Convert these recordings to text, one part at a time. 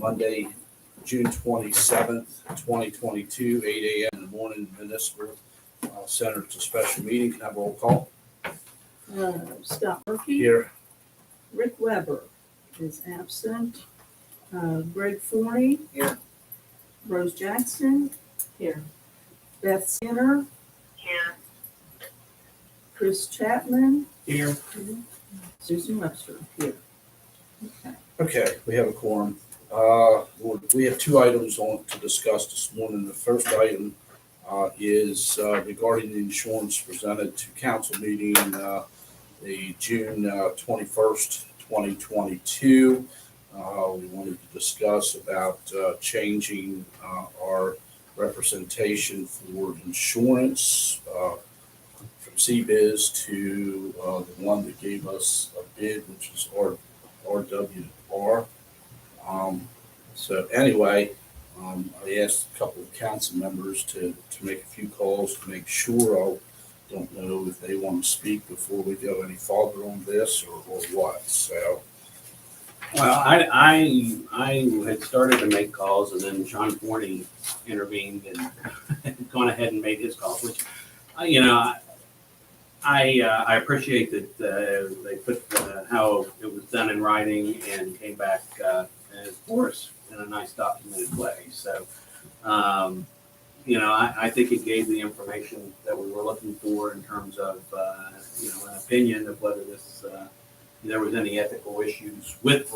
Monday, June 27th, 2022, 8 a.m. in the morning, Municipal Center. It's a special meeting. Can I have a roll call? Scott Murphy. Here. Rick Weber is absent. Greg Forney. Here. Rose Jackson. Here. Beth Skinner. Here. Chris Chapman. Here. Susan Webster. Here. Okay, we have a quorum. We have two items to discuss this morning. The first item is regarding the insurance presented to council meeting the June 21st, 2022. We wanted to discuss about changing our representation for insurance from CBiz to the one that gave us a bid, which is RWR. So anyway, I asked a couple of council members to make a few calls to make sure. I don't know if they want to speak before we go any farther on this or what. So. Well, I had started to make calls, and then Sean Forney intervened and gone ahead and made his calls, which, I appreciate that they put how it was done in writing and came back for us in a nice documented way. So, I think it gave the information that we were looking for in terms of, an opinion of whether this there was any ethical issues with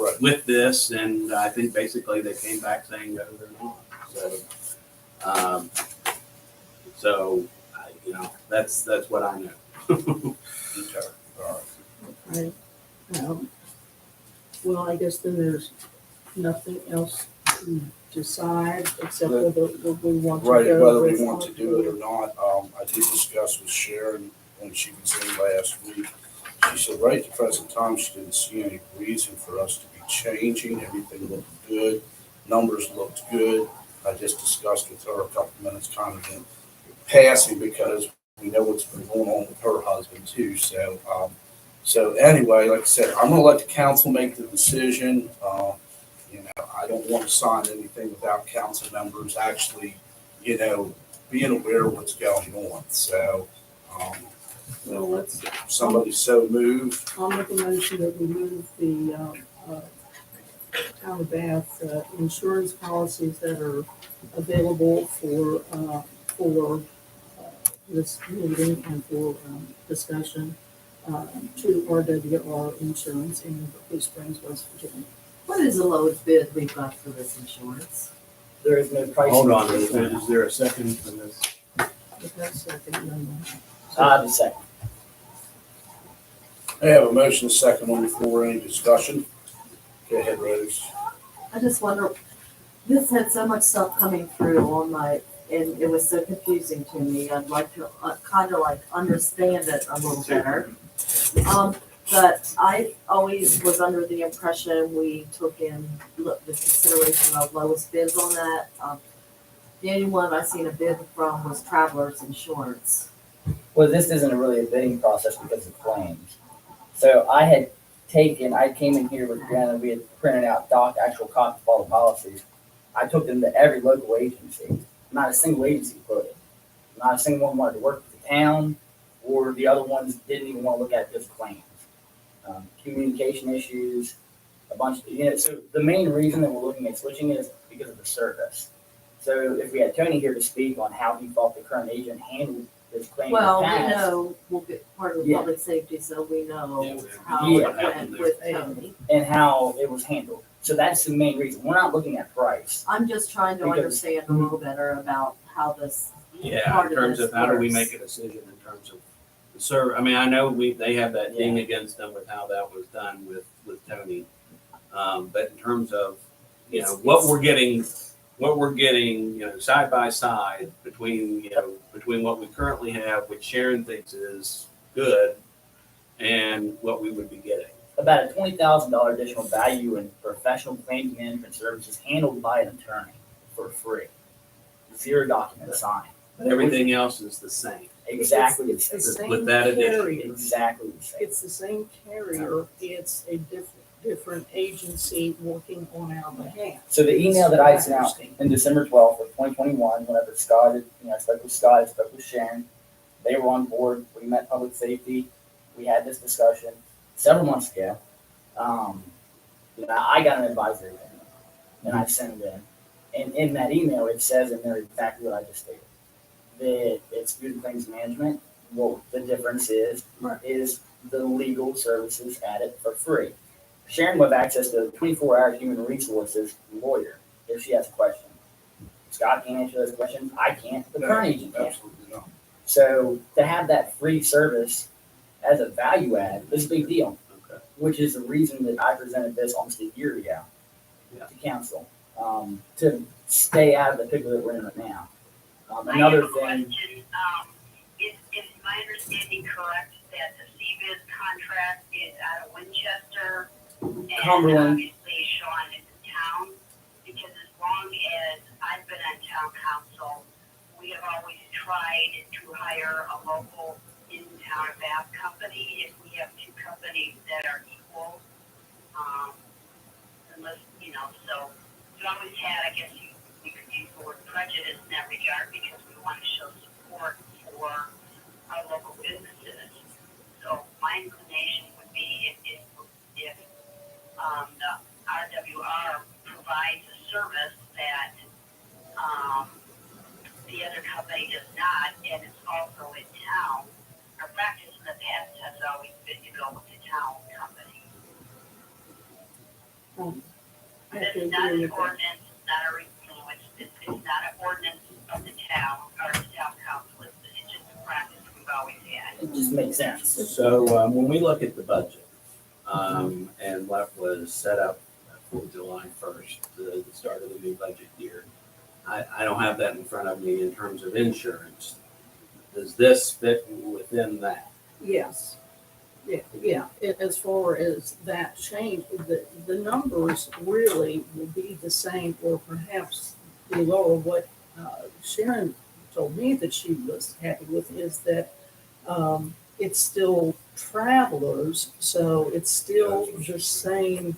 this, and I think basically they came back saying no, they're not. So, that's what I know. Okay. All right. Okay. Well, I guess then there's nothing else to decide except whether we want to Right, go whether we with want to do it or not. I did discuss with Sharon when she was in last week. She said right at the present time, she didn't see any reason for us to be changing. Everything looked good. Numbers looked good. I just discussed with her a couple minutes kind of in passing because we know what's been going on with her husband too. So anyway, like I said, I'm going to let the council make the decision. I don't want to sign anything without council members actually, being aware of what's going on. So, Well, let's, somebody so moved. I'll make a motion that we move the town of Bath insurance policies that are available for this meeting and for discussion to RWR Insurance in Blue Springs, West Virginia. What is the lowest bid we've got for this insurance? There is no price. Hold on, is there a second for this? If that's second, then The second. I have a motion, a second on the floor. Any discussion? Go ahead, Rose. I just wonder, this had so much stuff coming through and it was so confusing to me. I'd like to kind of understand it a little better. But I always was under the impression we took in the consideration of lowest bids on that. The only one I seen a bid from was Travelers Insurance. Well, this isn't really a bidding process because of claims. So I came in here with Brianna, we had printed out actual copies of all the policies. I took them to every local agency. Not a single agency quoted. Not a single one wanted to work with the town, or the other ones didn't even want to look at just claims. Communication issues, a bunch of, so the main reason that we're looking at switching is because of the service. So if we had Tony here to speak on how he thought the current agent handled this claim. Well, we know, we'll get part of the public safety, so we know how it went with Tony. And how it was handled. So that's the main reason. We're not looking at price. I'm just trying to understand a little better about how this, Yeah, Part in of terms this of how do we works. make a decision in terms of the server. I mean, I know they have that ding against them with how that was done with Tony. But in terms of, what we're getting, side by side between what we currently have, which Sharon thinks is good, and what we would be getting. About a $20,000 additional value in professional claims management services handled by an attorney for free. 0 documents signed. But everything else is the same. Exactly the it's the same. same With that addition. carrier. Exactly the same. It's the same carrier. It's a different agency working on our behalf. So the email that I sent out in December 12th of 2021, whenever Scott, I spoke with Scott, I spoke with Sharon, they were on board. We met public safety. We had this discussion several months ago. I got an advisory opinion, and I sent it in. And in that email, it says in there exactly what I just stated. That it's food and claims management. What the difference is the legal services added for free. Sharon will have access to a 24-hour human resources lawyer if she has a question. Scott can't answer those questions. I can't. The current agent can't. Absolutely not. So to have that free service as a value add is a big deal, Okay. which is the reason that I presented this almost a year ago Yeah. to council, to stay out of the pickle that we're in right now. I Another have a thing, question. Is my understanding correct that the CBIZ contract is out of Winchester? And Cumberland. obviously Sean is in town, because as long as I've been on town council, we have always tried to hire a local in-town bath company if we have two companies that are equal. Unless, so we always had, I guess we could use the word prejudice in that regard, because we want to show support for our local businesses. So my inclination would be if the RWR provides a service that the other company does not, and it's also in town, our practice in the past has always been to go with the town company. I This can is not agree an with that. ordinance, not a, it's not an ordinance of the town, or the town council, it's just a practice we've always had. it just makes sense. So when we look at the budget, and what was set up for July 1st, the start of the new budget year, I don't have that in front of me in terms of insurance. Does this fit within that? Yes. Yeah, as far as that change, the numbers really will be the same or perhaps below. What Sharon told me that she was happy with is that it's still travelers, so it's still the same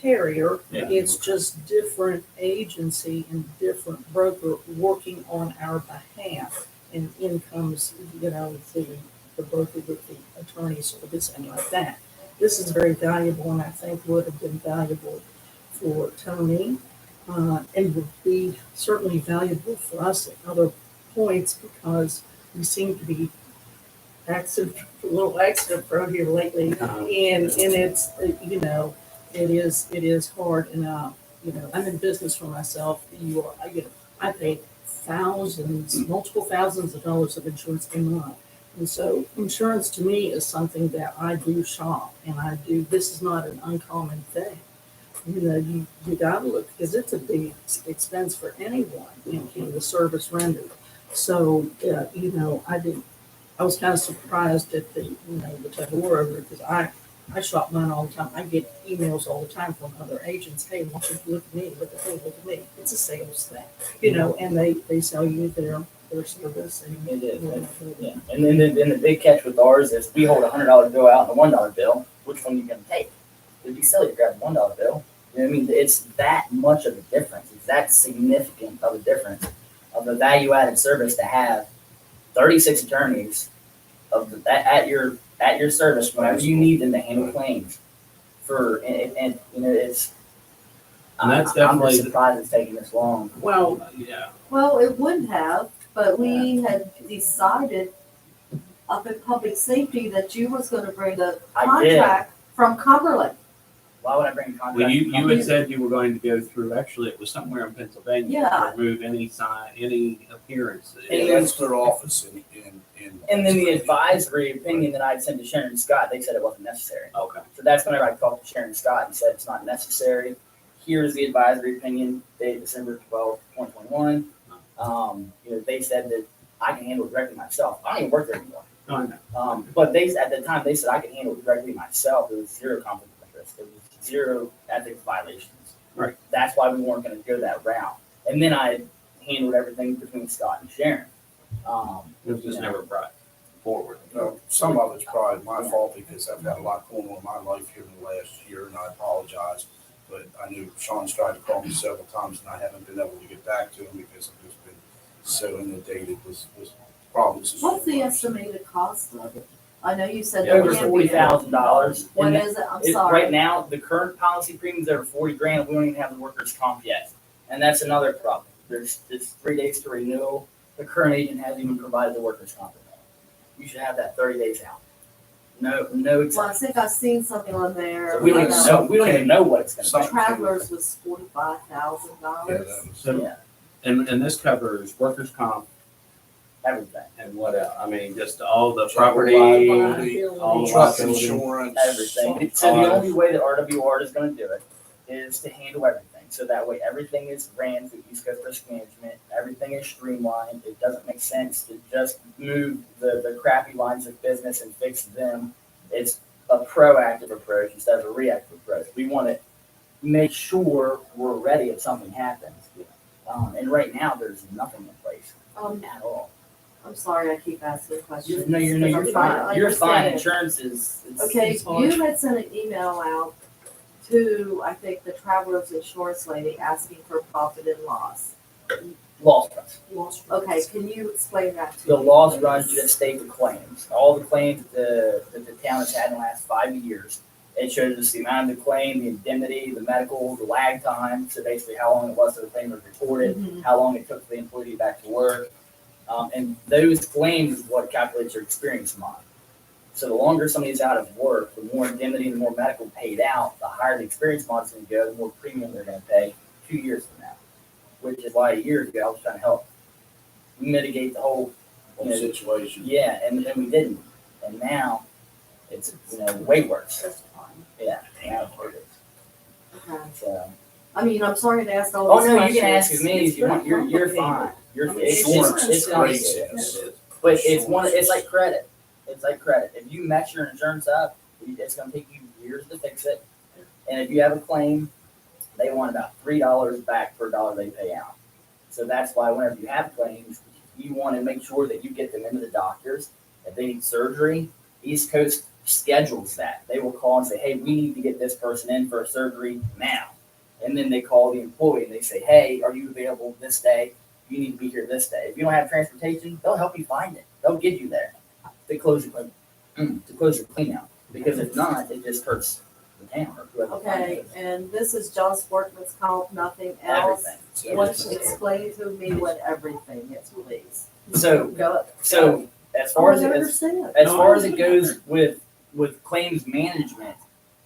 carrier. Yeah. It's just different agency and different broker working on our behalf, and incomes, the broker with the attorney service and like that. This is very valuable, and I think would have been valuable for Tony, and would be certainly valuable for us at other points, because we seem to be a little accident prone here lately, and it's, it is hard, and I'm in business for myself. I pay multiple thousands of dollars of insurance a month. And so insurance to me is something that I do shop, and this is not an uncommon thing. You gotta look, because it's a big expense for anyone, the service rendered. So, I was kind of surprised at the Tavora over, because I shop mine all the time. I get emails all the time from other agents. Hey, why don't you look at me? Look at me. It's a sales thing, and they sell you their service. And, It is, yeah. And then the big catch with ours is we hold $100 bill out and a $1 bill. Which one are you going to take? It'd be silly to grab a $1 bill. You know what I mean? It's that much of a difference. It's that significant of a difference of a value-added service to have 36 attorneys at your service whenever you need them to handle claims. And it's. And that's I'm definitely- just surprised it's taking this long. Well, Yeah. Well, it would have, but we had decided up at public safety that you was gonna bring the I did. contract from Cumberland. Why would I bring a contract? Well, you had said you were going to go through, actually, it was somewhere in Pennsylvania. Yeah. To remove any sign, any appearance. And That's their office in. And then the advisory opinion that I'd sent to Sharon Scott, they said it wasn't necessary. Okay. So that's whenever I talked to Sharon Scott and said it's not necessary. Here's the advisory opinion dated December 12th, 2021. They said that I can handle it directly myself. I don't even work there anymore. No, I know. But at the time they said I could handle it directly myself. There was zero conflict of interest. There was zero ethics violations. Right. That's why we weren't going to go that route. And then I handled everything between Scott and Sharon. It was just never brought forward. Some of it's probably my fault because I've had a lot going on in my life here in the last year, and I apologize. But I knew Sean's tried to call me several times, and I haven't been able to get back to him because I've just been so inundated with problems. What's the estimated cost of it? I know you said. Over there can't be- $40,000. What And is it? I'm Right sorry. now, the current policy premium is over 40 grand. We don't even have the workers' comp yet. And that's another problem. It's 3 days to renewal. The current agent hasn't even provided the workers' comp. You should have that 30 days out. No, Well, I exact. think I've seen something on there. So we don't even know, we don't even know what it's gonna Some- be. Travelers was $45,000. Yeah, that was- So, Yeah, and this covers workers' comp everything, and what else? I mean, just all the General property, liability, all the truck liability. insurance. everything. So the only way that RWR is gonna do it is to handle everything. So that way, everything is ran through East Coast Risk Management, everything is streamlined. It doesn't make sense to just move the crappy lines of business and fix them. It's a proactive approach instead of a reactive approach. We want to make sure we're ready if something happens. And right now, there's nothing in place at all. I'm sorry, I keep asking questions. You're because I'm trying to fine. You're fine. understand. Insurance is. Okay, It's hard. you had sent an email out to, I think, the Travelers Insurance lady asking for profit and loss. Loss runs. Lost Okay, can you explain that to me? The laws run to the state of claims. All the claims that the town has had in the last 5 years. It shows us the amount of the claim, the indemnity, the medical, the lag time. So basically how long it was till the claim was reported, Mhm. how long it took for the employee to get back to work. And those claims is what calculates your experience amount. So the longer somebody's out of work, the more indemnity and the more medical paid out, the higher the experience mod's gonna go, the more premium they're gonna pay 2 years from now. Which is why a year ago I was trying to help mitigate the whole, Whole situation. yeah, and we didn't. And now it's, way worse. That's fine. Yeah, now it's worse. Okay. So, I mean, I'm sorry to ask all oh these no, questions. you can ask as many as you want. You're complicated. fine. You're, I mean, it's Insurance it's is great. complicated. Yes. But it's like credit. It's like credit. If you mess your insurance up, it's gonna take you years to fix it. And if you have a claim, they want about $3 back per dollar they pay out. So that's why whenever you have claims, you want to make sure that you get them into the doctors. If they need surgery, East Coast schedules that. They will call and say, hey, we need to get this person in for a surgery now. And then they call the employee and they say, hey, are you available this day? You need to be here this day. If you don't have transportation, they'll help you find it. They'll get you there. They close the clean out. Because if not, it just hurts the town or whoever. Okay, and this is just workman's comp, nothing else? Everything. It's What, everything. explain to me what everything is, please. So, Go. as I far as don't it understand. goes with claims management,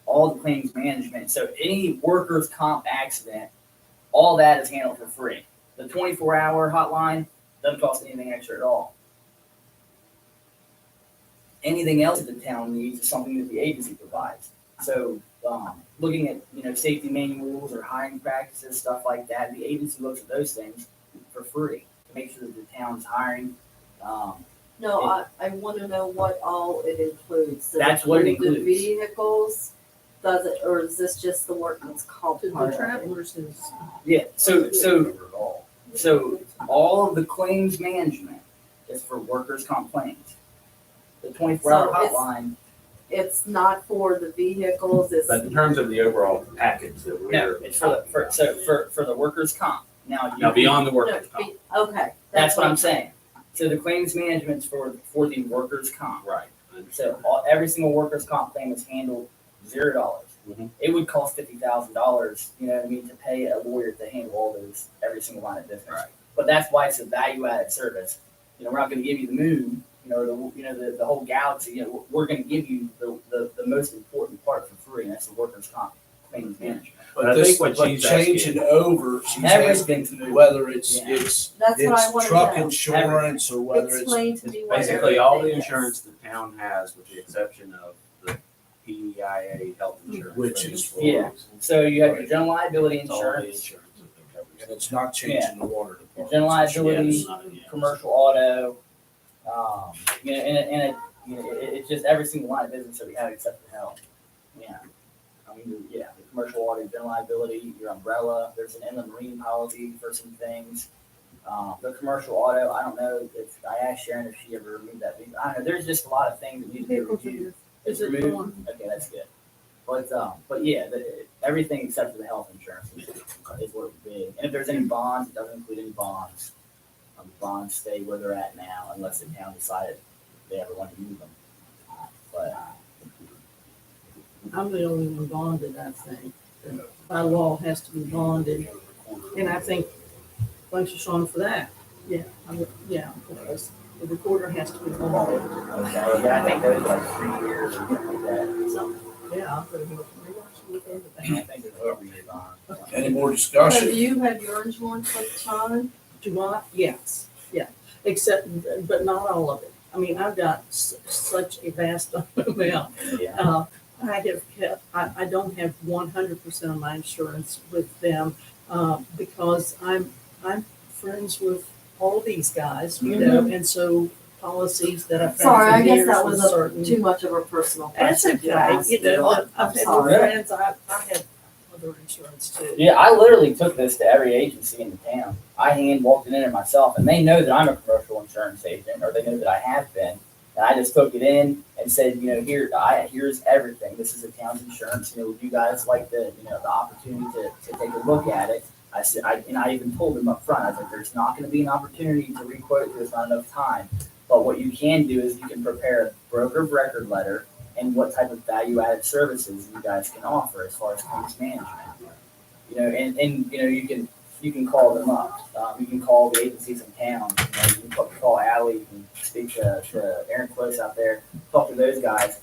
all the claims management. So any workers' comp accident, all that is handled for free. The 24-hour hotline doesn't cost anything extra at all. Anything else that the town needs is something that the agency provides. So looking at safety manuals or hiring practices, stuff like that, the agency looks at those things for free to make sure that the town's hiring. No, I want to know what all it includes. Does That's what it include includes. The vehicles, does it, or is this just the workman's comp The part of it? travelers is. Yeah. So all of the claims management is for workers' comp claims. The 24-hour So it's- hotline. It's not for the vehicles, it's. But in terms of the overall package that No, we're. it's for the workers' comp. Now, Now, beyond the No, workers' comp. Okay. that's what I'm saying. So the claims management's for the workers' comp. Right. So every single workers' comp claim is handled $0. Mhm. It would cost $50,000, to pay a lawyer to handle all those every single line of business. Right. But that's why it's a value-added service. We're not going to give you the moon, the whole galaxy. We're going to give you the most important part for free, and that's the workers' comp claims management. But I This- think what but she's changing asking- over, she's asking Everything's moving. whether it's Yeah. it's That's what I it's want to truck know. insurance or whether it's Explain to me what Basically, all the everything is. insurance the town has, with the exception of the PEIA health insurance. Which is for Yeah. So you have your general liability It's all the insurance, insurance that covers and it's not changing the water department. general liability, Yes, yes. commercial auto, it's just every single line of business that we have except for health. Yeah. The commercial auto, general liability, your umbrella, there's an inland marine policy for some things. The commercial auto, I don't know if, I asked Sharon if she ever removed that. I don't know, there's just a lot of things that need to be reviewed. Is it removed? one? Okay, that's good. But yeah, everything except for the health insurance is what it would be. And if there's any bonds, it doesn't include any bonds. Bonds stay where they're at now unless the town decided they ever want to use them. But I'm the only one bonded, I think. By law, has to be bonded. And I think, thanks to Sean for that. Yeah, because the recorder has to be bonded. okay, yeah, I think those like 3 years or something like that. So, yeah, I'll put it in. Maybe I should look into I that. think there's a 3-year bond. Any more Have discussion? you had your insurance like Sean? Do I? Yes, yeah, except, but not all of it. I mean, I've got such a vast amount. Yeah. I have kept, I don't have 100% of my insurance with them, because I'm friends with all these guys, you know, and so policies that I've Sorry, I had for guess years that with was certain. too much of a personal That's question to okay, ask. you know, I'm I've had sorry. friends, I had other insurance too. Yeah, I literally took this to every agency in the town. I hand walked it in myself, and they know that I'm a commercial insurance agent, or they know that I have been. And I just took it in and said, you know, here's everything. This is the town's insurance. You know, would you guys like the opportunity to take a look at it? I said, I even told them up front. I was like, there's not going to be an opportunity to requote. There's not enough time. But what you can do is you can prepare a broker of record letter and what type of value-added services you guys can offer as far as claims management. You know, and you know, you can call them up. You can call the agencies in town. You know, you can call Allie. You can speak to Aaron Close out there. Talk to those guys.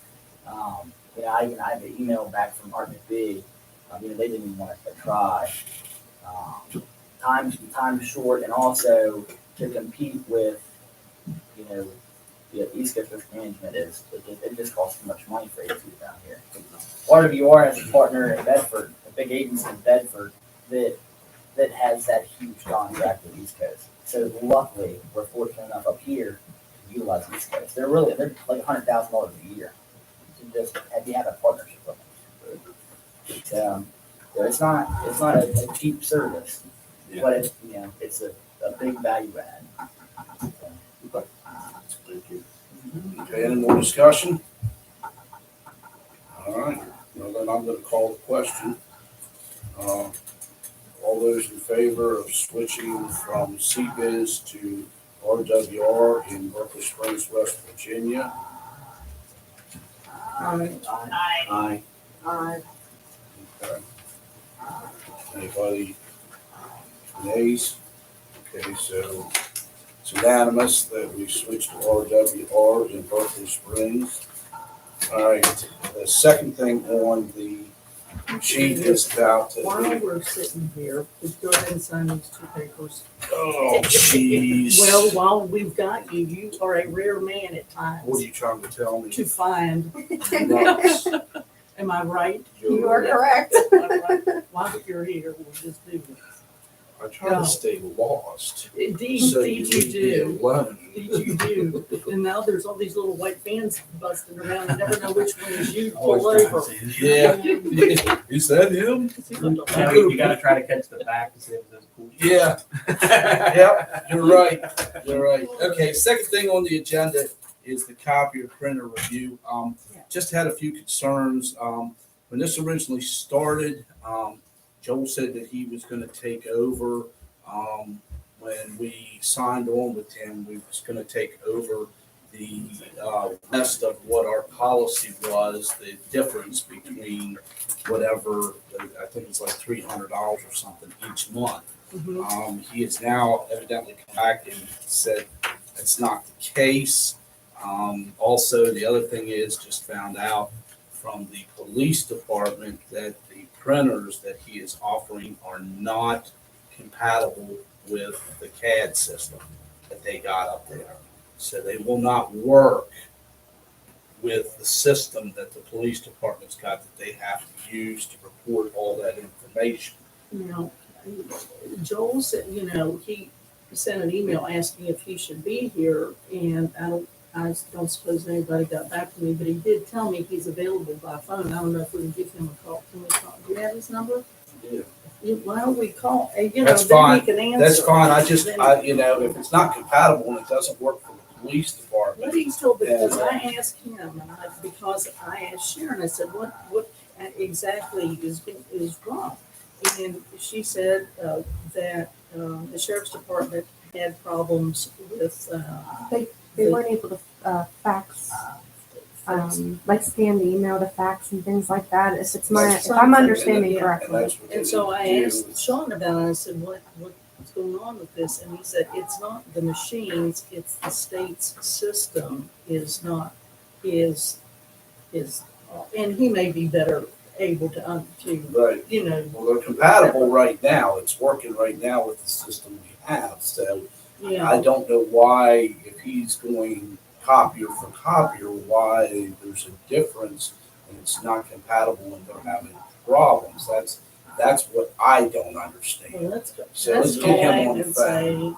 You know, I have an email back from Art McBee. You know, they didn't even want to try. Time's short, and also to compete with, you know, the East Coast Risk Management it just costs too much money for agencies down here. RWR has a partner in Bedford, a big agency in Bedford that has that huge contract with East Coast. So luckily, we're fortunate enough up here to utilize East Coast. They're like $100,000 a year to just have a partnership with them. So it's not a cheap service, but it's a big value add. Thank you. Okay, any more discussion? All right, well then I'm gonna call the question. All those in favor of switching from CBiz to RWR in Berkeley Springs, West Virginia? I, Aye. Okay. Anybody nays? Okay, so it's unanimous that we switch to RWR in Berkeley Springs. All right, the second thing on the sheet is about. While we're sitting here, we go ahead and sign these two papers. Oh, jeez. Well, while we've got you, you are a rare man at What are times you trying to tell me? to find. Nuts. Am I right? You are correct. While you're here, we'll just do this. I try to stay lost. Indeed, So indeed you leave me do. alone. Indeed you do. And now there's all these little white vans busting around. You never know which one is you. Pull over. Yeah. Is that him? Yeah, you gotta try to catch the back to see if there's a cool. Yeah. Yep, you're right. You're right. Okay, second thing on the agenda is the copier printer review. Just had a few concerns. When this originally started, Joel said that he was gonna take over. When we signed on with him, we was gonna take over the rest of what our policy was, the difference between whatever, I think it's like $300 or something each month. Mhm. He has now evidently come back and said that's not the case. Also, the other thing is, just found out from the police department that the printers that he is offering are not compatible with the CAD system that they got up there. So they will not work with the system that the police department's got that they have to use to report all that information. You know, Joel said, he sent an email asking if he should be here, and I don't suppose anybody got back to me, but he did tell me he's available by phone. I don't know if we can give him a call. Can we call? Do you have his number? Yeah. Why don't we call, That's then fine. we can answer. That's fine. I just, Then- if it's not compatible and it doesn't work for the police department, What he's told, because I asked him, because I asked Sharon, I said, what exactly is wrong? And she said, that, the sheriff's department had problems with, They weren't able to fax, like scan the email to fax and things like that. If I'm understanding Yeah. and correctly. that's what And they so I do. asked Sean about it, I said, what's going on with this? And he said, it's not the machines, it's the state's system is not, is, and he may be better able to, Right. Well, they're compatible right now. It's working right now with the system we have. So yeah. I don't know why, if he's going copier for copier, why there's a difference and it's not compatible and they're having problems. That's what I don't understand. Well, let's go. So Let's let's get call him him on the and phone.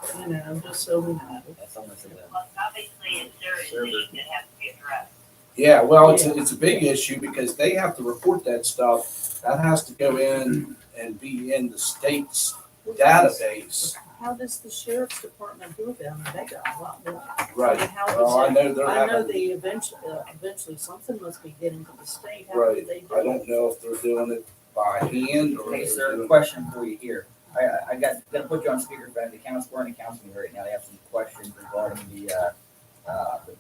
say, just so we know. That's almost a Well, obviously, there is an issue that has to be addressed. Yeah, well, it's a big issue because they have to report that stuff. That has to go in and be in the state's database. How does the sheriff's department do it down there? They got a lot more. Right. How Well, I does know they're I know having, they eventually something must be getting to the state. How do right. they do I it? don't know if they're doing it by hand or. Okay, they're sir, doing- question for you here. I gonna put you on speakerphone. The council, we're in the council meeting right now. They have some questions regarding the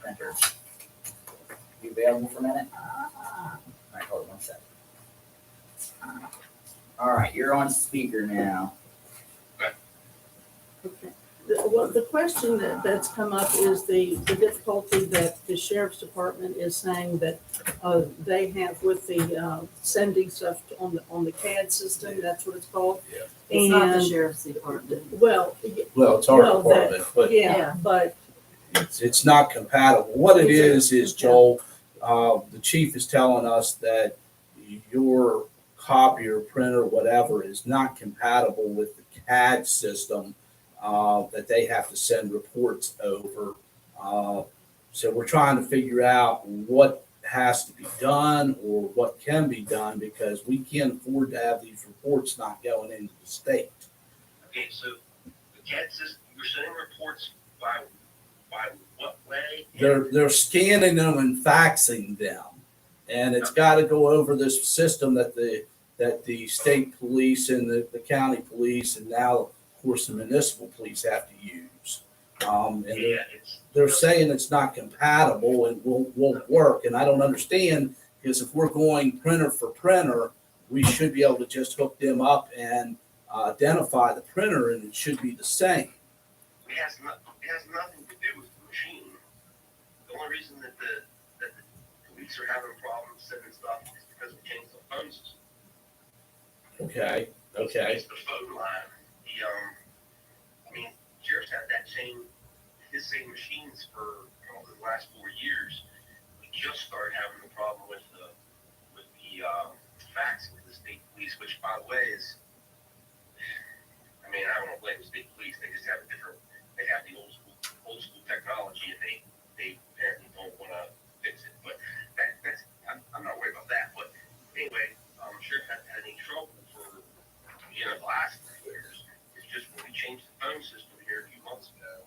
printers. You available for a minute? All right, hold on one second. All right, you're on speaker now. Okay. The question that's come up is the difficulty that the sheriff's department is saying that they have with the sending stuff on the CAD system, that's what it's called. Yeah. It's not the And, sheriff's department. well, Well, it's our Well, that- department, but yeah, Yeah. but, it's not compatible. What it is Joel, the chief is telling us that your copier, printer, whatever, is not compatible with the CAD system, that they have to send reports over. So we're trying to figure out what has to be done or what can be done because we can't afford to have these reports not going into the state. Okay, so the CAD system, you're sending reports by what way? They're scanning them and faxing them. And it's got to go over this system that the state police and the county police and now, of course, the municipal police have to use. And Yeah, they're saying it's not compatible and won't work. And I don't understand because if we're going printer for printer, we should be able to just hook them up and identify the printer and it should be the same. it has nothing to do with the machine. The only reason that the police are having problems sending stuff is because we changed the phone system. Okay. It's the phone line. Sheriff's had his same machines for probably the last 4 years. We just started having the problem with the faxing to the state police, which by the way is, I don't want to blame the state police. They just have they have the old school technology and they apparently don't want to fix it. But I'm not worried about that. But anyway, Sheriff hasn't had any trouble for the last 3 years. It's just when we changed the phone system here a few months ago,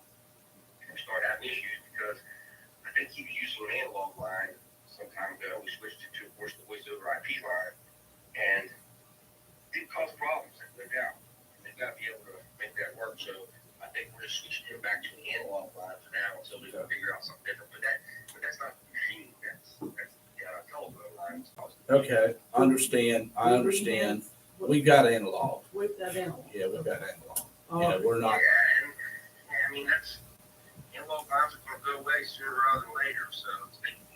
we started having issues because I think he was using an analog line some time ago. We switched it to, of course, the voice over IP line, and it caused problems, no doubt. And they've got to be able to make that work. So I think we're just switching him back to an analog line for now until we can figure out something different. But that's not the machine. That's the telephone line. Okay. I understand. We got analog. we've got analog. Yeah, we got analog. Oh, Yeah, we're not. Yeah, and that's analog lines are going to go away sooner rather than later. So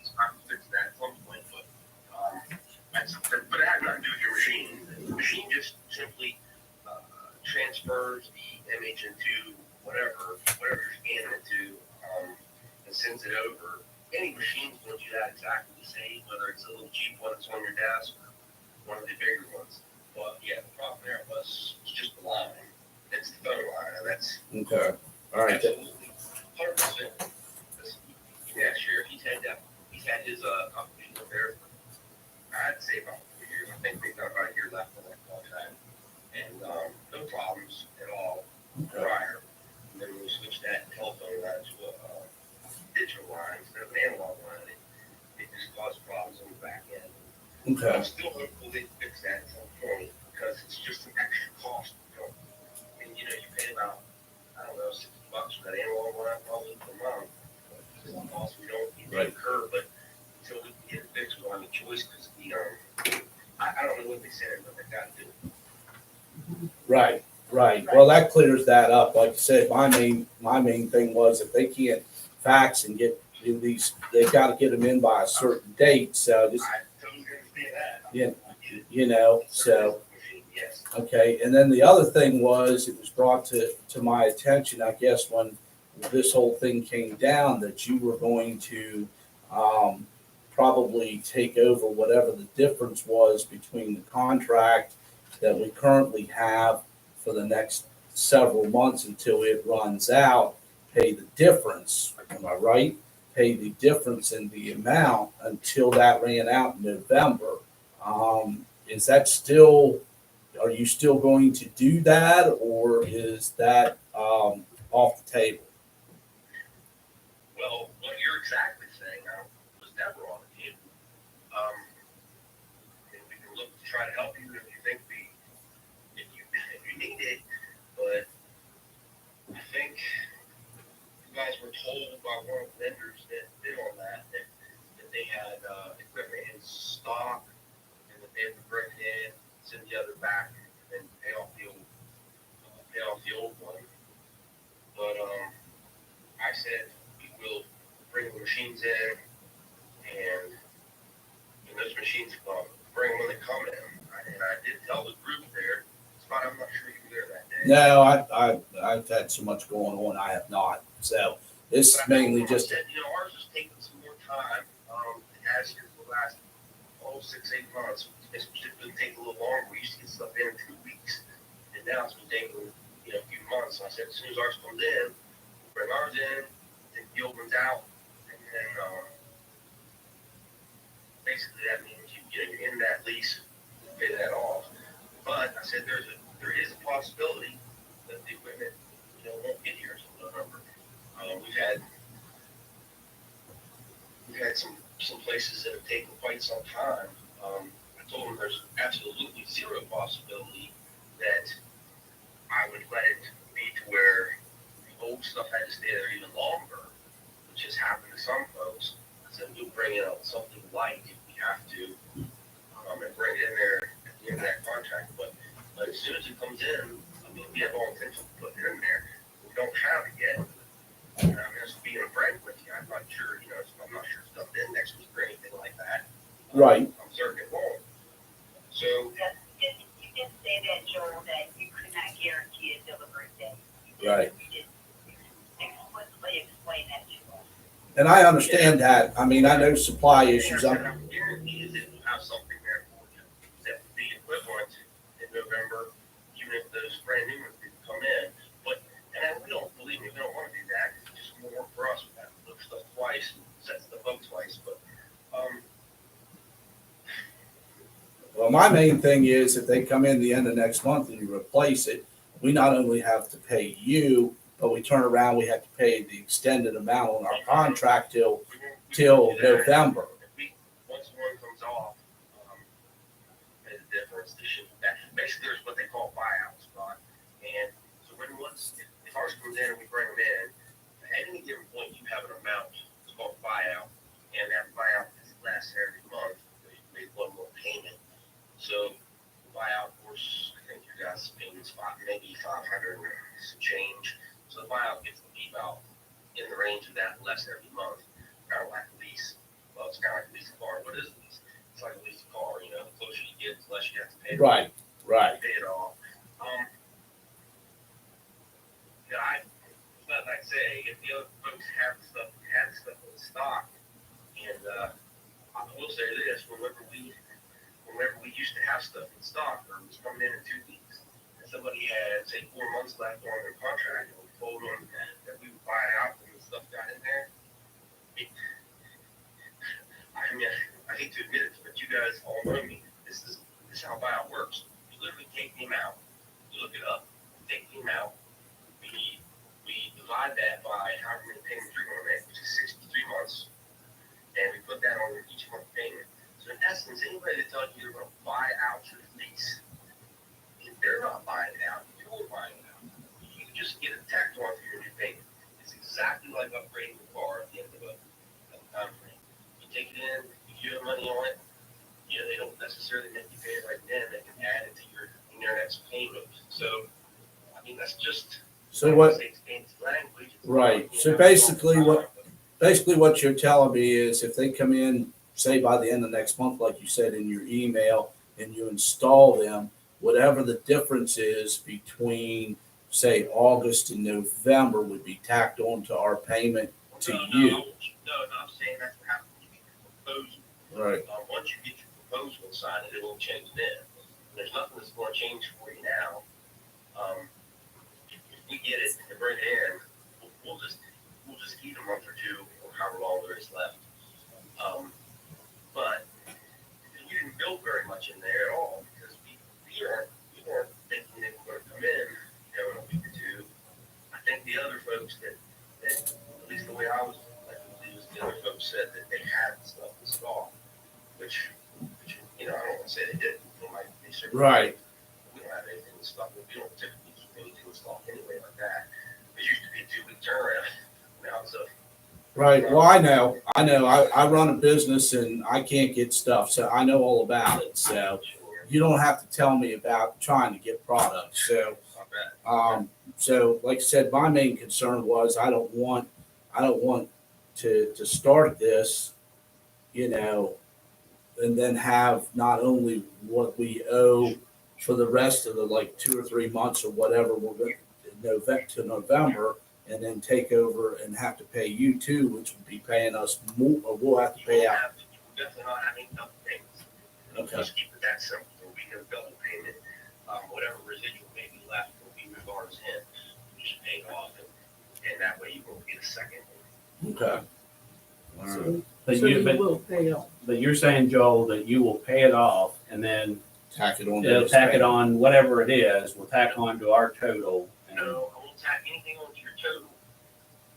it's time to fix that at some point. But it has nothing to do with your machine. The machine just simply transfers the image into whatever you're scanning it to, and sends it over. Any machine's going to do that exactly the same, whether it's a little cheap one that's on your desk or one of the bigger ones. But yeah, the problem there was just the line. It's the phone line, and that's Okay. All right. absolutely 100%. Yeah, Sheriff, he's had his company up there for, I'd say about 4 years. I think they've got about a year left on that contract. And no problems at all Okay. prior. And then we switched that telephone line to a digital line instead of an analog line. It just caused problems on the back end. Okay. I'm still hopeful they fix that at some point because it's just an extra cost. And you pay about, I don't know, $60 for that analog line probably per month. It's a cost we don't need to Right. incur, but until we can get it fixed, we'll have a choice because I don't know what they said, but they got to do it. Right, right. Well, that clears that up. Like I said, my main thing was if they can't fax and get these, they've got to get them in by a certain date. So just, I totally understand that. Yeah. So, Yes. okay. And then the other thing was, it was brought to my attention, I guess, when this whole thing came down, that you were going to, probably take over whatever the difference was between the contract that we currently have for the next several months until it runs out, pay the difference, am I right? Pay the difference in the amount until that ran out in November. Is that still, are you still going to do that, or is that, off the table? Well, what you're exactly saying was never on the table. And we can look to try to help you if you think if you need it, but I think you guys were told by one of the vendors that bid on that they had equipment in stock and that they had to bring it in, send the other back, and pay off the old one. But I said we will bring the machines in, and those machines bring them when they come in. And I did tell the group there, Scott, I'm not sure you were there that day. No, I've had so much going on, I have not. So this is But I mainly told them, I just, said, ours is taking some more time. It has here for the last 6-8 months. It's been taking a little longer. We used to get stuff in 2 weeks, and now it's been taking a few months. So I said, as soon as ours comes in, we'll bring ours in, take the old ones out, and then basically that means you're in that lease, you pay that off. But I said there is a possibility that the equipment won't get here until November. We've had some places that have taken quite some time. I told them there's absolutely zero possibility that I would let it be to where the old stuff had to stay there even longer, which has happened to some folks. I said we'll bring in something light if we have to, and bring it in there at the end of that contract. But as soon as it comes in, we have all intention of putting it in there. We don't have it yet. And I'm just being frank with you. I'm not sure, I'm not sure it's dumped in next week or anything like that. right, I'm certain it won't. So, You did say that, Joel, that you could not guarantee a delivery date. right. You did explicitly explain that to us. And I understand that. I mean, I know supply issues. I'm guarantee is that we'll have something there for you. That would be equivalent in November, even if those brand new ones didn't come in. But, we don't, believe me, we don't want to do that. It's just more work for us. We have to look stuff twice and set stuff up twice. But, Well, my main thing is if they come in the end of next month and you replace it, we not only have to pay you, but we turn around, we have to pay the extended amount on our contract till we won't do that. November. Once one comes off, pay the difference. Basically, there's what they call buyouts, Scott. And so if ours comes in and we bring them in, at any given point, you have an amount. It's called buyout, and that buyout is less every month. You make one more payment. So the buyout, of course, I think your guys' payment's maybe $500 and some change. So the buyout gets to be about in the range of that, less every month. Kind of like a lease. Well, it's kind of like a lease car. What is a lease? It's like a lease car. The closer you get, the less you have to pay. Right, right. Pay it off. Like I say, if the other folks had stuff in stock, and I will say this: whenever we used to have stuff in stock, or it was coming in 2 weeks, and somebody had say 4 months left on their contract, and we told them that we would buy it out when the stuff got in there. I hate to admit it, but you guys all know me. This is how buyout works. You literally take the amount, you essence, anybody that tells you they're gonna buy out your lease, if they're not buying it out, you're buying it out. You just get a tacked on for your new payment. It's exactly like upgrading your car at the end of a time frame. You take it in, if you have money on it, you know, they don't necessarily make you pay it right then, they can add it to your next payment. So, I mean, that's just. So what, It's fancy language. It's right, not, you so know, basically it's what, not- basically what you're telling me is if they come in, say by the end of next month, like you said in your email, and you install them, whatever the difference is between, say, August and November would be tacked on to our payment to you. No, I'm saying that's what happens when you get your proposal. Right. Once you get your proposal signed, it won't change then. There's nothing that's gonna change for you now. If we get it and bring it in, we'll just eat a month or two, or however long there is left. But we didn't build very much in there at all, because we weren't thinking they were gonna come in, you know, in a week or two. I think the other folks that at least the way I was, like, the other folks said that they had stuff installed, which, you know, I don't want to say they didn't. They certainly Right. we don't have anything installed. We don't typically keep anything installed anyway like that. It used to be a 2-week turnaround. Now it's a. Right, well, I know, I run a business and I can't get stuff, so I know all about it, so you don't have to tell me about trying to get products, so. Not bad. So like I said, my main concern was I don't want to start this, you know, and then have not only what we owe for the rest of the like 2 or 3 months or whatever we're going to November, and then take over and have to pay you too, which would be paying us more, or we'll have to pay out. We're definitely not having double payments. Okay. Just keep it that simple. There'll be no double payment. Whatever residual may be left will be moved on as in. Just pay it off, and that way you won't get a second. Okay. All right. So But so you, you but, will pay off. but you're saying, Joel, that you will pay it off and then Tack it on. to they'll this tack it payment. on, whatever it is, we'll tack on to our total. And No, I won't tack anything onto your total.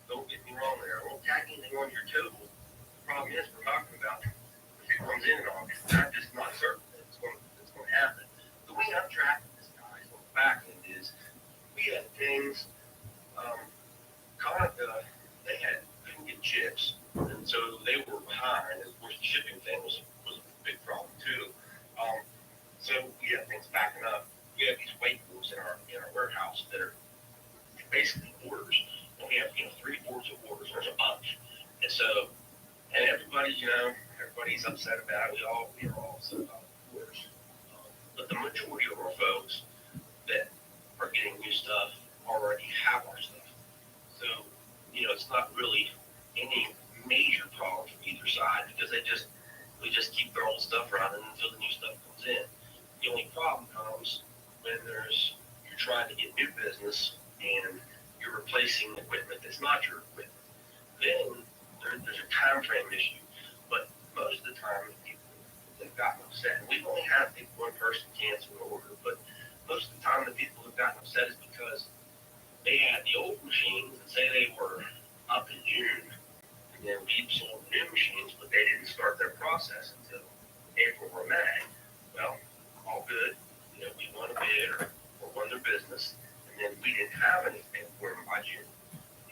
Don't get me wrong there. I won't tack anything on your total. The problem is, we're talking about if it comes in August, I'm just not certain that it's going to happen. The way I'm tracking this, guys, on the back end is we had things, Conica, they couldn't get chips, and so they were behind. And of course, the shipping thing was a big problem too. So we have things backing up. We have these weight rooms in our warehouse that are basically orders. And we have 3 boards of orders. There's a bunch, and so everybody's upset about it. We are all upset about the orders. But the majority of our folks that are getting new stuff already have our stuff. So it's not really any major problem from either side, because we just keep their old stuff running until the new stuff comes in. The only problem comes when you're trying to get new business and you're replacing equipment that's not your equipment. Then there's a time frame issue. But most of the time, people have gotten upset. And we've only had one person cancel an order, but most of the time the people who've gotten upset is because they had the old machines and say they were up in June, and then we sold new machines, but they didn't start their process until April or May. Well, all good. We won a bid or won their business, and then we didn't have anything for them by June.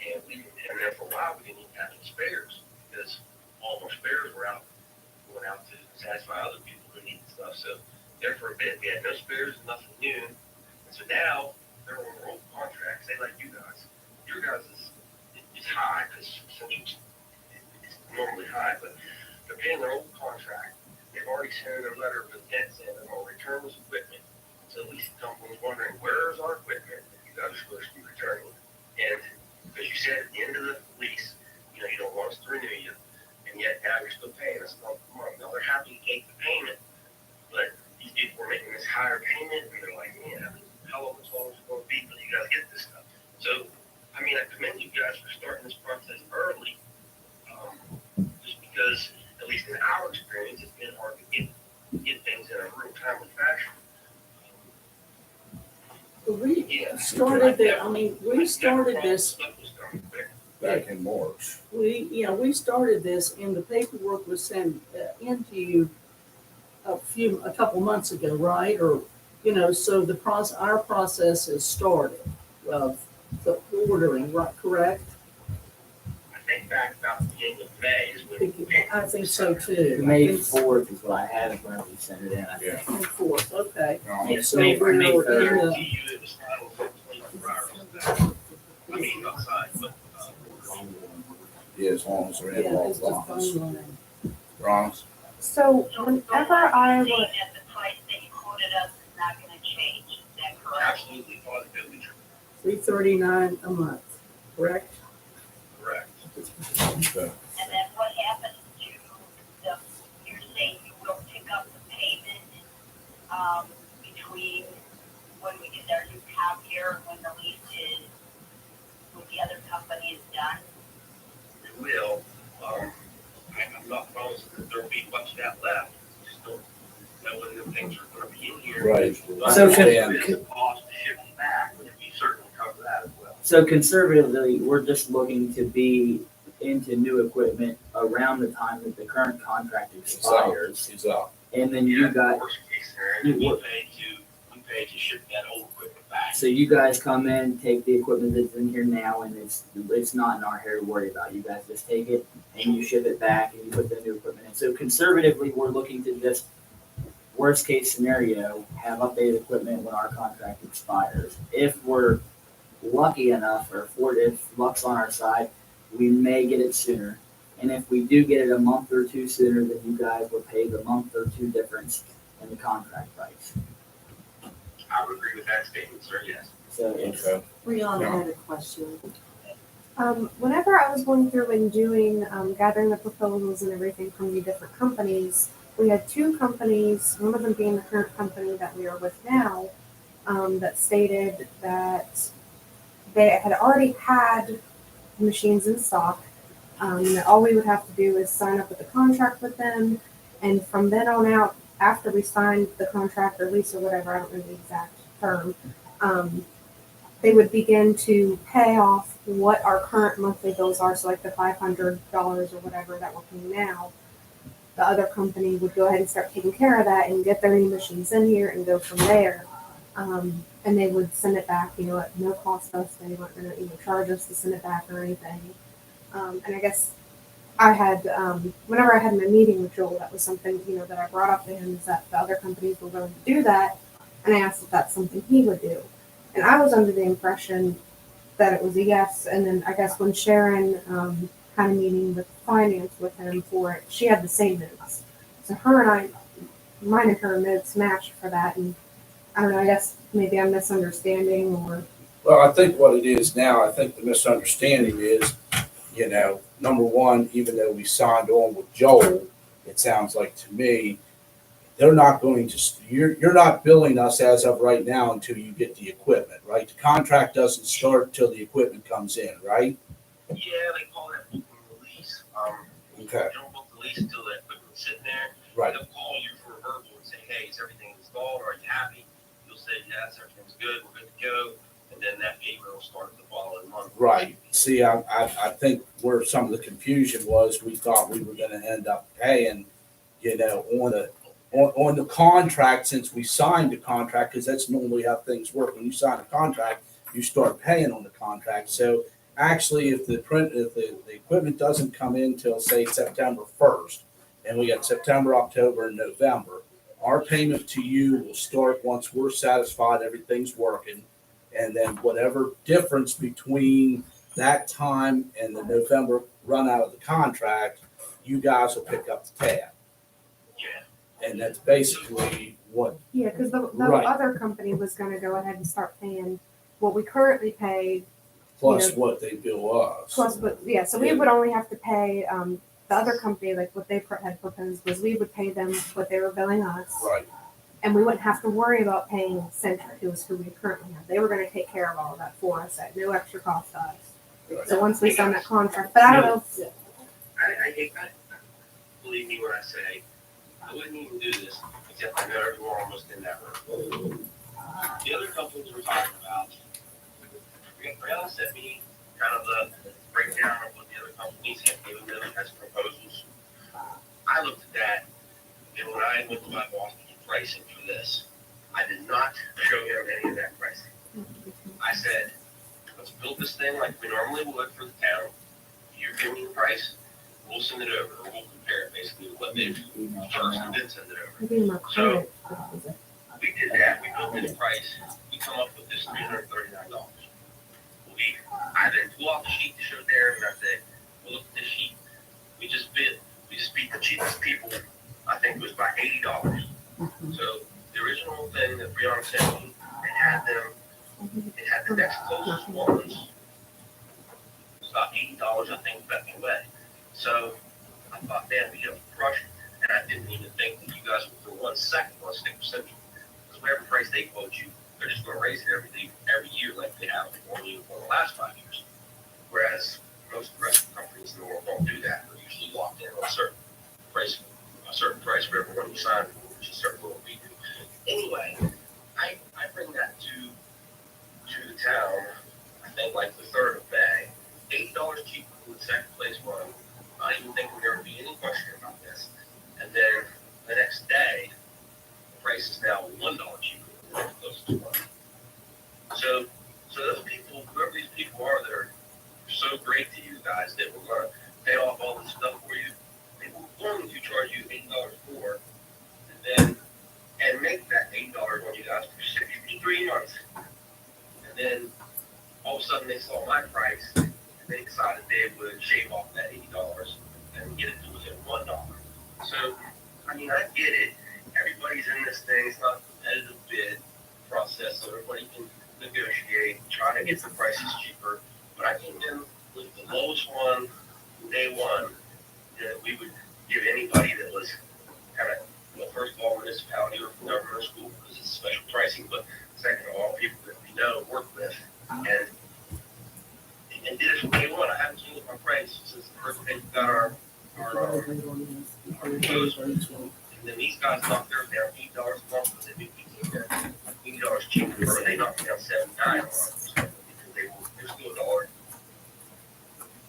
And then for a while we didn't even have any spares, because all of our spares were going out to satisfy other people who needed stuff. So there for a bit we had no spares, nothing new. And so now they're on their old contracts. They like you guys. Your guys is high, because it's normally high, but they're paying their old contract. They've already sent a letter of intent saying they're going to return this equipment. So at least the company's wondering, where's our equipment that you guys are supposed to be returning? And because you said at the end of the lease, you don't want us to renew you, and yet now you're still paying us month to month. Now they're happy to take the payment, but these people are making this higher payment, and they're like, how much longer is it going to be till you guys get this stuff? So, I commend you guys for starting this process early, just because, at least in our experience, it's been hard to get things in a real timely fashion. We started we started this, Back in March. we started this, and the paperwork was sent into you a couple months ago, right? Or, you know, so our process has started of the ordering, right, correct? I think back about the beginning of May is when. I think so too. I May think so. 4th is what I have whenever we send it in, I think. May 4th, okay. Yes, So May- we're May in third. the- Guarantee you it was final within 24 hours of that. I mean, outside, but, Yeah, as long as they're Yeah, in it's law just phone line. Ron's. So whenever I Saying would, that the price that you quoted us is not gonna change, is that correct? absolutely positively true. $339 a month, correct? Correct. Okay. And then what happens to the, you're saying you will pick up the payment, between when we get our new copier, when the lease is, with the other company is done? We will, I'm not promising that there'll be much of that left, just don't know when the things are gonna be in here. Right. But So there is a cost to ship them back, which we certainly cover that as well. So conservatively, we're just looking to be into new equipment around the time that the current contract expires. He's out. And then you got, Worst case scenario, we pay to ship that old equipment back. so you guys come in, take the equipment that's in here now, and it's not in our hair to worry about. You guys just take it and you ship it back and you put the new equipment in. So conservatively, we're looking to just, worst case scenario, have updated equipment when our contract expires. If we're lucky enough, or if luck's on our side, we may get it sooner. And if we do get it a month or two sooner, then you guys will pay the month or two difference in the contract price. I would agree with that statement, sir, yes. So it's, Okay. Brianna had a question. whenever I was going through and doing, gathering the proposals and everything from the different companies, we had two companies, one of them being the current company that we are with now, that stated that they had already had machines in stock. That all we would have to do is sign up with the contract with them, and from then on out, after we signed the contract or lease or whatever, I don't know the exact term, they would begin to pay off what our current monthly bills are. So like the $500 or whatever that we're paying now, the other company would go ahead and start taking care of that and get their new machines in here and go from there. And they would send it back, you know, at no cost to us. They weren't going to even charge us to send it back or anything. And I guess I had, whenever I had my meeting with Joel, that was something, you know, that I brought up to him, is that the other companies were willing to do that. And I asked if that's something he would do. And I was under the impression that it was a yes. And then I guess when Sharon had a meeting with finance with him for it, she had the same notes. So her and I, mine and her notes matched for that. And I don't know, I guess maybe I'm misunderstanding or. Well, I think what it is now, I think the misunderstanding is, you know, number one, even though we signed on with Joel, it sounds like to me, they're not going to, you're not billing us as of right now until you get the equipment, right? The contract doesn't start until the equipment comes in, right? Yeah, they call that booking the lease. Okay, You don't book the lease until the equipment's sitting there. right. They'll call you for a verbal and say, hey, is everything installed? Are you happy? You'll say, yes, everything's good, we're good to go. And then that payment will start the following month. Right. See, I think where some of the confusion was, we thought we were gonna end up paying, you know, on the contract, since we signed the contract, because that's normally how things work. When you sign a contract, you start paying on the contract. So actually, if the equipment doesn't come in till, say, September 1st, and we got September, October, and November, our payment to you will start once we're satisfied everything's working. And then whatever difference between that time and the November run out of the contract, you guys will pick up the tab. Yeah. And that's basically what, Yeah, because the Right. other company was going to go ahead and start paying what we currently pay plus Yeah. what they bill us. plus, but yeah, so we Yeah. would only have to pay the other company, like what they had proposed was we would pay them what they were billing us, Right, and we wouldn't have to worry about paying Centric, who is who we currently have. They were going to take care of all of that for us at no extra cost to us. right. So once we sign that contract, but I don't know. I hate that. Believe me when I say, I wouldn't even do this, except I know everyone almost in that room. The other companies we're talking about, Brianna sent me kind of the breakdown of what the other companies have given them as proposals. I looked at that, And when I went to my boss to get pricing for this, I did not show him any of that pricing. I said, let's build this thing like we normally would for the town. You give me the price, we'll send it over, or we'll compare it basically to what they do first, and then send it over. Maybe more So- current. We did that, we built this price, we come up with this $339. I then pull off the sheet to show Darren, and I said, well, look at this sheet. We just beat the cheapest people, I think it was by $80. So the original thing that Brianna sent me, it had the next closest ones. It was about $80, I think, back away. So I thought, man, we have crushed it. And I didn't even think that you guys would for 1 second want to stick with Central. Because whatever price they quote you, they're just going to raise it every year like they have only for the last 5 years. Whereas most of the rest of the companies in the world don't do that. They're usually locked in on a certain price for everyone you sign, which is a certain little fee. Anyway, I bring that to the town, I think like the 3rd of May, $80 cheaper than the second place one. Not even thinking there would be any question about this. And then the next day, the price is now $1 cheaper than the closest one. So those people, whoever these people are that are so great to you guys that were going to pay off all this stuff for you, they were going to charge you $8 more, and make that $8 on you guys for 63 months. And then all of a sudden they saw my price, and they decided they would shave off that $80 and get it to within $1. So, I mean, I get it. Everybody's in this thing. It's not a competitive bid process, so everybody can negotiate, try to get the prices cheaper. But I came in with the lowest one from day one that we would give anybody that was kind of, well, first of all, municipality or from government or school, because it's special pricing, but second of all, people that we know, work with, and did it from day one. I haven't changed my price since the first day we got our proposal. And then these guys knocked theirs down $8 a month, but they do $80 cheaper, or they knocked it down $79 a month, because they're still $1.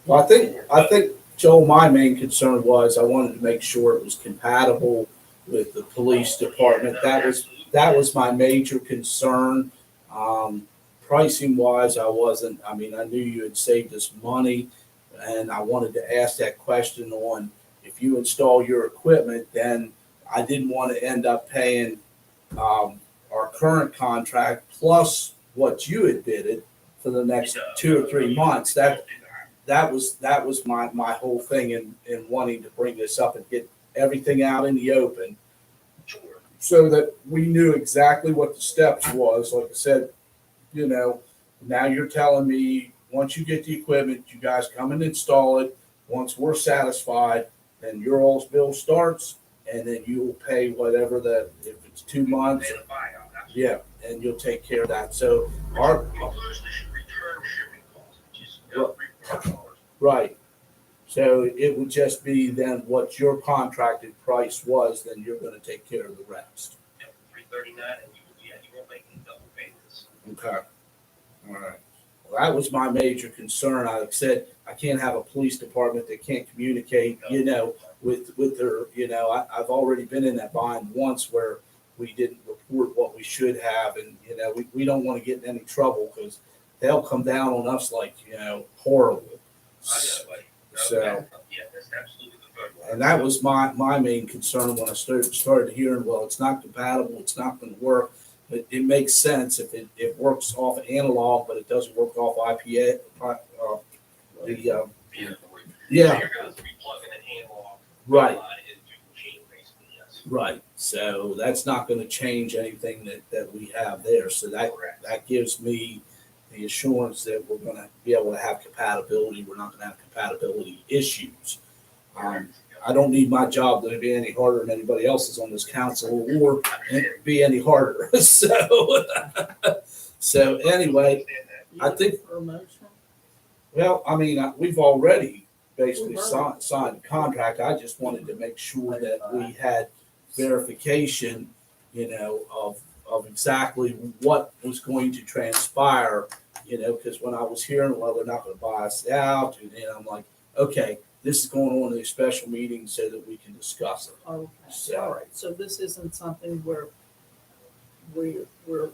Well, I think, Joel, my main concern was I wanted to make sure it was compatible with the police department. That was my major concern. Pricing wise, I knew you had saved us money, and I wanted to ask that question on if you install your equipment, then I didn't want to end up paying our current contract plus what you had bidded for the next 2 or 3 months. That was my whole thing in wanting to bring this up and get everything out in the open, so that we knew exactly what the steps was. Like I said, now you're telling me once you get the equipment, you guys come and install it. Once we're satisfied, then your all's bill starts, and then you will pay whatever if it's 2 months. Yeah, and you'll take care of that. So our right. So it would just be then what your contracted price was, then you're going to take care of the rest. $339, and you won't make any double payments. Okay. All right. Well, that was my major concern. I said I can't have a police department that can't communicate, with their, I've already been in that bind once where we didn't report what we should have, and we don't want to get in any trouble because they'll come down on us like horrible. So, Yeah, that's absolutely the good one. and that was my main concern when I started hearing, well, it's not compatible, it's not going to work. It makes sense if it works off analog, but it doesn't work off IPA. Yeah, So you're going to be plugging an analog right, into the machine, basically, yes. right. So that's not going to change anything that we have there. So Correct. that gives me the assurance that we're going to be able to have compatibility. We're not going to have compatibility issues. I don't need my job to be any harder than anybody else's on this council or be any harder. So anyway, I think- For a motion? well, we've already basically signed the contract. I just wanted to make sure that we had verification, of exactly what was going to transpire, because when I was hearing, well, they're not going to buy us out, and I'm like, okay, this is going on in a special meeting so that we can discuss it. Okay, So- all right, so this isn't something where we're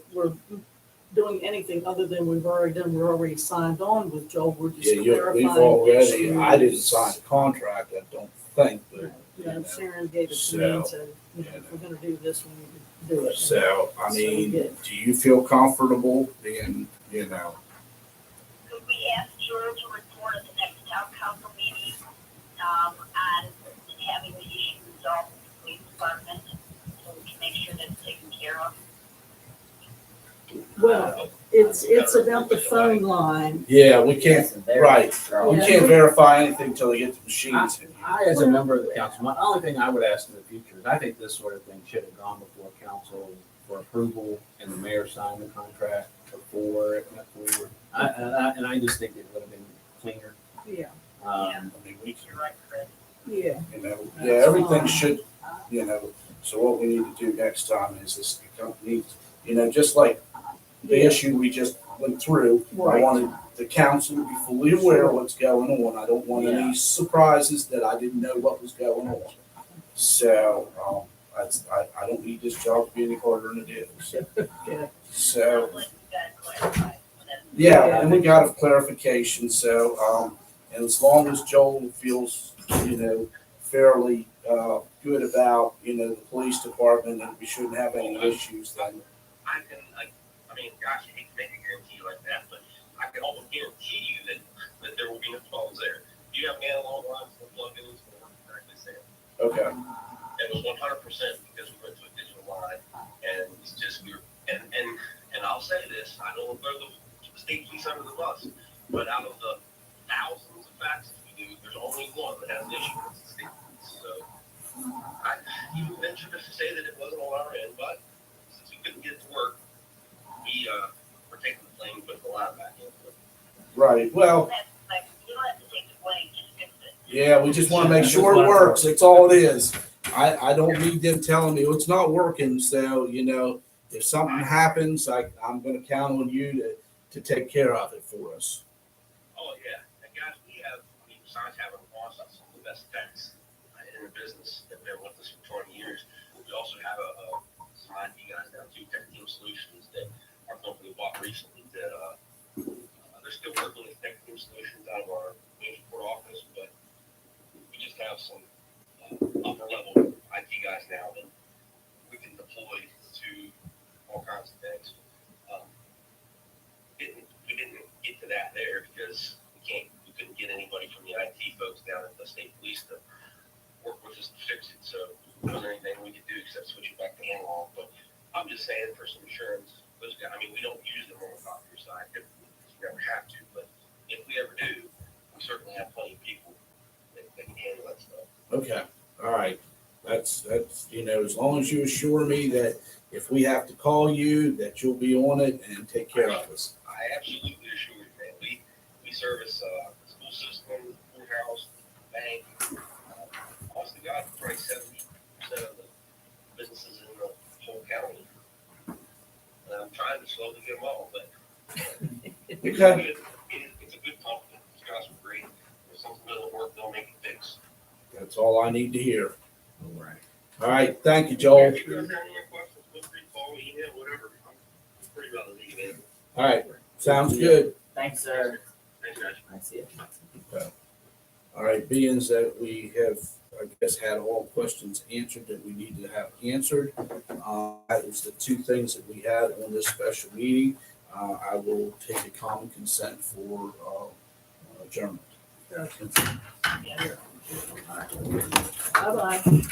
doing anything other than we've already done, we're already signed on with Joel, we're just Yeah, clarifying we've already, issues. I didn't sign the contract, I don't think, but, You know, Sharon gave it to me So, and said, you know, if we're gonna do this, we need to do it. so, I So, mean, yeah. do you feel comfortable being, you know, Could we ask Joel to report at the next town council meeting, on having the issue resolved with the police department, so we can make sure that it's taken care of? Well, it's about the phone line. yeah, we can't, Yes, they're- right. they're all- we can't verify anything until they get the machines in here. I, as a member of the council, my only thing I would ask in the future is I think this sort of thing should have gone before council for approval and the mayor signed the contract before it went forward. And I just think it would have been cleaner. Yeah, I mean, we You're right, Chris. yeah. you know, yeah, everything should, you know, so what we need to do next time is this company, you know, just like the Yeah. issue we just went through, I Right. wanted the council to be fully aware of what's going on. I don't want any surprises that I didn't know what was going on. So, I don't need this job to be any harder than it is. Yeah. So, Sounds like we gotta clarify. yeah, and we got a clarification, so, and as long as Joel feels, you know, fairly, good about, you know, the police department and we shouldn't have any issues, then, I mean, gosh, I hate to make a guarantee like that, but I can almost guarantee you that there will be no problems there. You have analog lines that plug in, it's going to work correctly, Sam. okay. It was 100% because we went to a digital line, and it's just and I'll say this: I don't throw the state police under the bus, but out of the thousands of faxes we do, there's only one that has an issue. It's the state police. So I even ventured to say that it wasn't on our end, but since we couldn't get it to work, we're taking the blame, putting the line back in. Right, well, Like, you don't have to take the blame, just fix it. yeah, we just wanna make sure it works, that's all it is. I don't need them telling me it's not working, so, you know, if something happens, I'm gonna count on you to take care of it for us. Oh, yeah. And guys, besides having some of the best techs in the business that have been with us for 20 years, we also have some IT guys down too, Tech Team Solutions, that our company bought recently that they're still working with Tech Team Solutions out of our Williamsport office, but we just have some upper level IT guys now that we can deploy to all kinds of things. We didn't get to that there because we couldn't get anybody from the IT folks down at the state police to work with us to fix it. So there wasn't anything we could do except switch it back to analog. But I'm just saying for some insurance, those guys, we don't use them on the copier side. You never have to, but if we ever do, we certainly have plenty of people that can handle that stuff. Okay, all right. That's, you know, as long as you assure me that if we have to call you, that you'll be on it and take care of us. I absolutely assure you, man. We service the school system, the courthouse, the bank. Honest to God, probably 70% of the businesses in the whole county. And I'm trying to slowly get them all, but it's Okay, a good company. These guys are great. If something doesn't work, they'll make it fix. that's all I need to hear. All right. All right, thank you, Joel. If you guys have any questions, feel free to call me, email, whatever. I'm pretty well to leave it. All right, sounds good. Thanks, sir. Thanks, guys. I see it. All right, being that we have, I guess, had all questions answered that we need to have answered, that is the two things that we had on this special meeting. I will take a common consent for adjournment. Bye-bye.